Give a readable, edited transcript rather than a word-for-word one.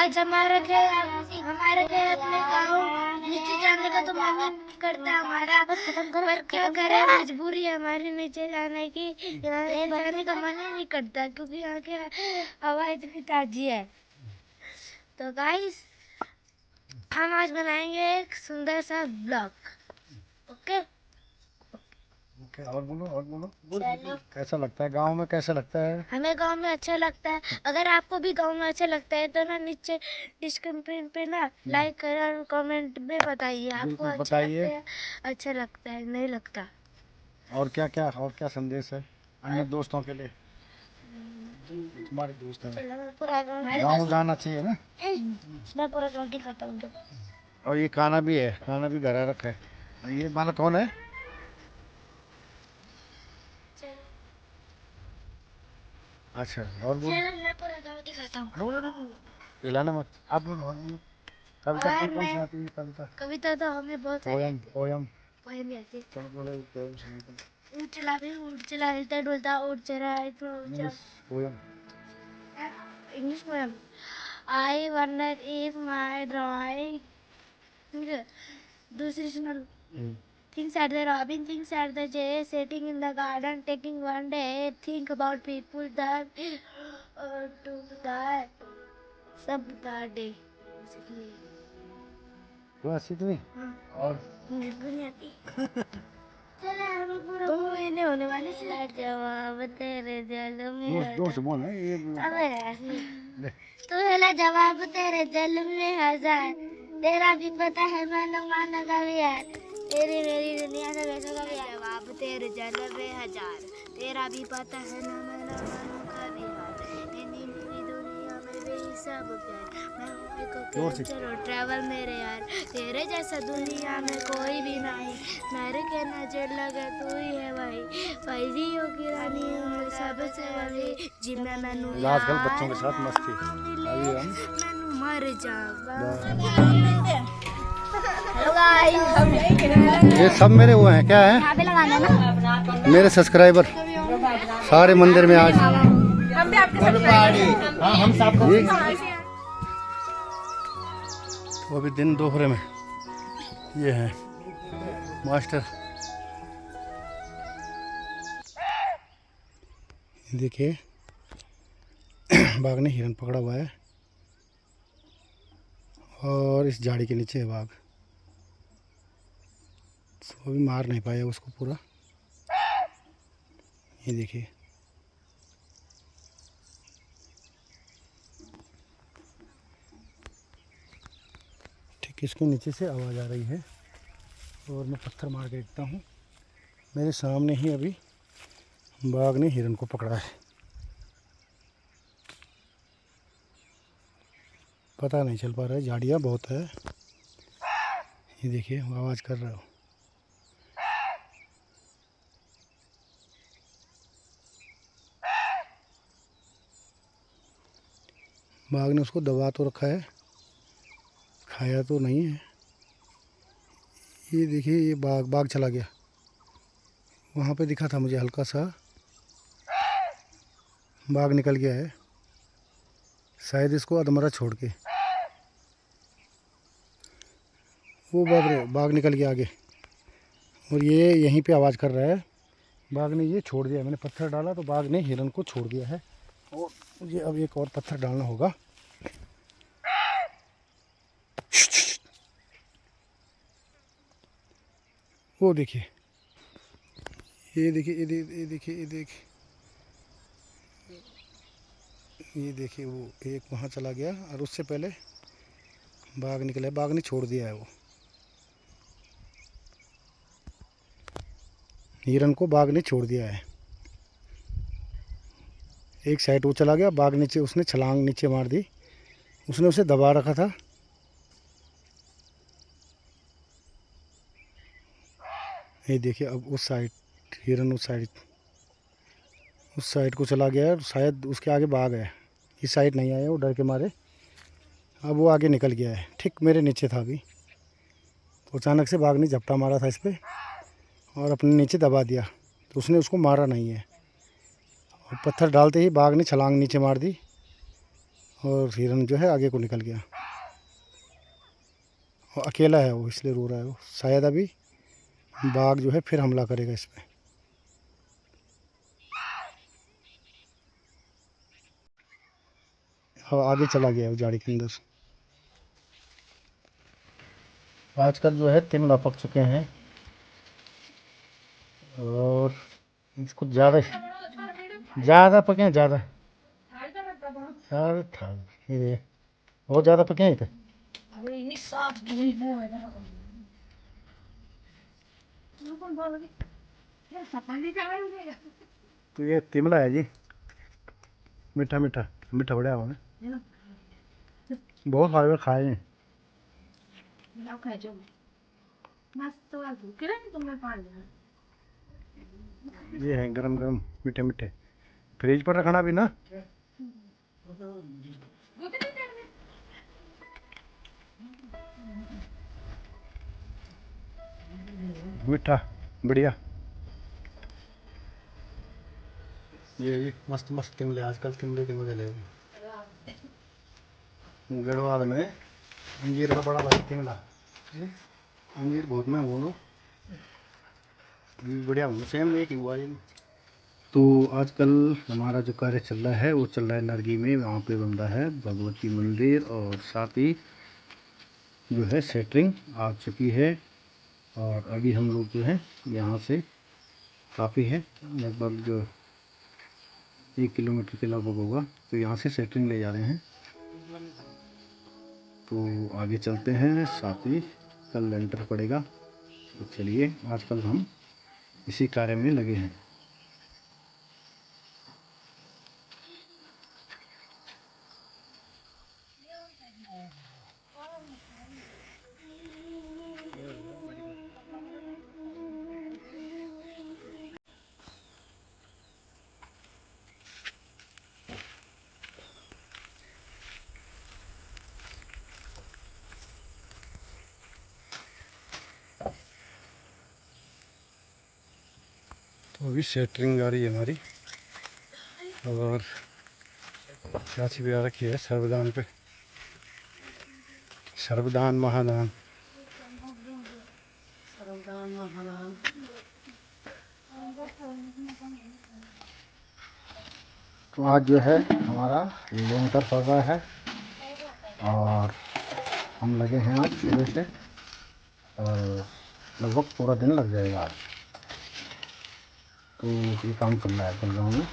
आज हमारे अपने गाँव नीचे जाने का तो मन नहीं करता हमारा, पर क्या करें, मजबूरी है हमारी नीचे जाने की। जाने का मन ही नहीं करता क्योंकि यहाँ की हवा इतनी ताजी है। तो गाइस, हम आज बनाएंगे एक सुंदर सा ब्लॉग। ओके, और बोलो कैसा लगता है गांव में, कैसा लगता है? हमें गांव में अच्छा लगता है। अगर आपको भी गांव में अच्छा लगता है तो ना नीचे डिस्क्रिप्शन पे ना लाइक करें और कमेंट में बताइए आपको अच्छा लगता है नहीं लगता। और क्या संदेश है अन्य दोस्तों के लिए? तुम्हारे दोस्त हैं, गाँव जाना चाहिए ना। मैं पूरा रोटी खाता हूँ। और ये खाना भी है, खाना भी घर रखा है। ये माना कौन है? अच्छा, और बोल। मैं पूरा रोटी खाता हूँ। हिलाना मत। आप कविता कौन सी आती है? कविता तो हमें बहुत पोयम पोएम आती है। चलो बोलो पोयम सुनाओ। ऊँट चला हिलता डुलता ऊँट चला poem English poem. I wonder if my drawing दूसरी सुन। Things at the robin, things at the jay, sitting in the garden, taking one day, think about people that to that सब that day। बस इतनी। और मुझे नहीं आती। दो महीने होने वाले से जवाब तेरे जल में दोस्त बोल है ये। तू है जवाब तेरे जल में हजार, तेरा भी पता है मानो मानो का भी यार, तेरी मेरी दुनिया से वैसा का भी जवाब तेरे जल में हजार, तेरा भी पता है ना मानो मानो का भी यार, इन्हीं पूरी दुनिया में भी सब प्यार, मैं को चलो ट्रैवल मेरे यार, तेरे जैसा दुनिया में कोई भी नहीं, मेरे के नजर लगे तू ही है भाई, जियो की रानी हूँ सबसे बड़ी जी, मैनू आजकल बच्चों के साथ मस्ती। अभी हम मैनू मर जावा। हेलो गाइस, ये सब मेरे वो हैं, क्या है? यहाँ पे लगाना ना मेरे सब्सक्राइबर सारे मंदिर में आज। हम भी आपके सब्सक्राइबर। हाँ, हम सब तो अभी दिन दोपहर में ये है मास्टर। देखिए बाघ ने हिरन पकड़ा हुआ है और इस झाड़ी के नीचे है बाघ, तो अभी मार नहीं पाया उसको पूरा। ये देखिए ठीक इसके नीचे से आवाज़ आ रही है और मैं पत्थर मार के देखता हूँ। मेरे सामने ही अभी बाघ ने हिरन को पकड़ा है, पता नहीं चल पा रहा है, झाड़ियाँ बहुत है। ये देखिए आवाज़ कर रहा हूँ। बाघ ने उसको दबा तो रखा है, खाया तो नहीं है। ये देखिए ये बाघ चला गया, वहाँ पे दिखा था मुझे हल्का सा, बाघ निकल गया है शायद इसको अधमरा छोड़ के। वो बाप रे, बाघ निकल गया आगे और ये यहीं पे आवाज़ कर रहा है। बाघ ने ये छोड़ दिया, मैंने पत्थर डाला तो बाघ ने हिरन को छोड़ दिया है और मुझे अब एक और पत्थर डालना होगा। वो देखिए, ये देखिए, ये देखिए, ये देखिए, ये देखिए वो एक वहाँ चला गया और उससे पहले बाघ निकला, बाघ ने छोड़ दिया है वो हिरन को, बाघ ने छोड़ दिया है। एक साइड वो चला गया, बाघ नीचे, उसने छलांग नीचे मार दी, उसने उसे दबा रखा था। ये देखिए अब उस साइड हिरन उस साइड को चला गया है, शायद उसके आगे बाघ है, इस साइड नहीं आया वो डर के मारे। अब वो आगे निकल गया है, ठीक मेरे नीचे था अभी, तो अचानक से बाघ ने झपटा मारा था इस पर और अपने नीचे दबा दिया, तो उसने उसको मारा नहीं है। और पत्थर डालते ही बाघ ने छलांग नीचे मार दी और हिरन जो है आगे को निकल गया। और अकेला है वो, इसलिए रो रहा है वो। शायद अभी बाघ जो है फिर हमला करेगा इस पे। हाँ, आगे चला गया वो झाड़ी के अंदर। आजकल जो है तिमला पक चुके हैं और इसको ज़्यादा पके हैं, ज़्यादा ये बहुत ज़्यादा पके हैं इधर। तो ये तिमला है जी, मीठा मीठा मीठा बढ़िया हुआ है। बहुत सारे खाए हैं। ये है गरम गरम मीठे मीठे, फ्रिज पर रखना भी ना। मीठा बढ़िया। ये मस्त मस्त तिमले, आजकल तिमले के मजे ले। गढ़वाल में अंजीर का बड़ा भाई तिमला। अंजीर बहुत महंगा होगा, बढ़िया होगा, सेम एक ही हुआ ये। तो आजकल हमारा जो कार्य चल रहा है वो चल रहा है नरगी में। वहाँ पे बन रहा है भगवती मंदिर और साथ ही जो है सेटरिंग आ चुकी है। और अभी हम लोग जो है यहाँ से काफ़ी है, लगभग जो 1 किलोमीटर के लगभग होगा, तो यहाँ से सेटरिंग ले जा रहे हैं। तो आगे चलते हैं, साथ ही कल लेंटर पड़ेगा। तो चलिए, आजकल हम इसी कार्य में लगे हैं। तो अभी सेटरिंग आ रही है हमारी, और चाची भी आ रखी है सर्वदान पे। सर्वदान महादान। तो आज जो है हमारा लेंटर पड़ रहा है और हम लगे हैं आज सुबह से, और लगभग पूरा दिन लग जाएगा आज। तो ये काम चल रहा है गाँव में।